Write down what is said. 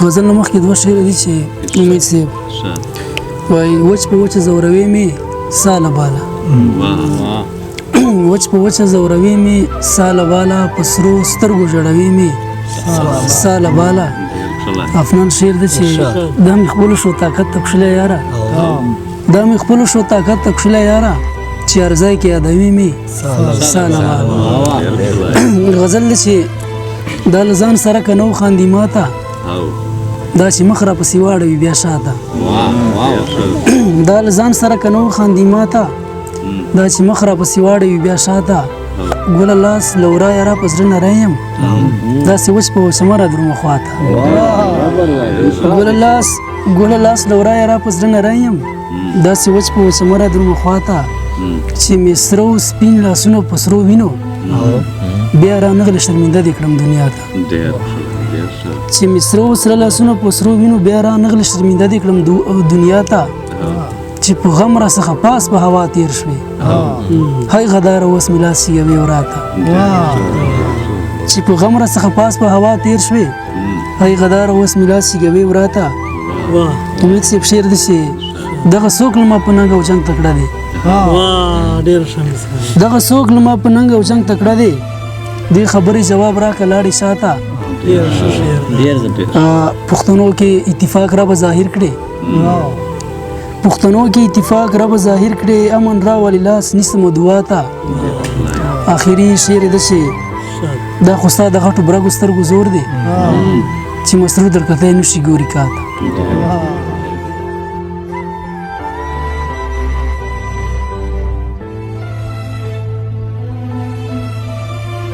غزل نه مخکې دوه شعر دي چې امید صاحب وایي وچ په وچه زوروي مې ساله باله وچ په وچه زوروي مې ساله باله په سرو سترګو ژړوي مې ساله باله افنان شعر دی چې دا مې خپلو شو طاقت ته کښلی یاره دا مې خپلو شو طاقت ته کښلی یاره چې ارزای کې یادوي مې ساله باله غزل دی چې دا له ځان سره که نه وخاندي ماته دا چې مخ را پسې واړوي بیا شاته دا له ځان سره که نه وخاندي ماته دا چې مخ را پسې واړوي بیا شاته ګوله لاس له ورایه را په زړه نری یم داسې وچ په وچه مه را درومه خواته ګوله لاس له ورایه را په زړه نری یم داسې وچ په وچه مه را درومه خواته چې مې سرو سپین لاسونه په سرو وینو بیا را نغله شرمنده دې کړم دنیا ته چې مې سره لاسونه په سرو وینو بیا را نغله شرمنده دې کړم دنیا ته چې په غم را څخه پاس په هوا تیر شوې هی غداره اوس مې لاس یوې وراته چې په غم را څخه پاس په هوا تیر شوې هی غداره اوس مې لاس یوې وراته امید صاحب شعر دی چې دغه څوک له ما په ننګ او جنګ تکړه دی دغه څوک له ما په ننګ او جنګ تکړه دی دې خبرې جواب راکړه لاړې شاته پښتنو کې اتفاق را به ظاهر کړي پښتنو کې اتفاق را به ظاهر کړي امن را ولې لاس نیسم دعا ته آخري شعر دی چې دا خو ستا د غټو برګو سترګو زور دی چې مسرور درکتی نشي ګوري کاته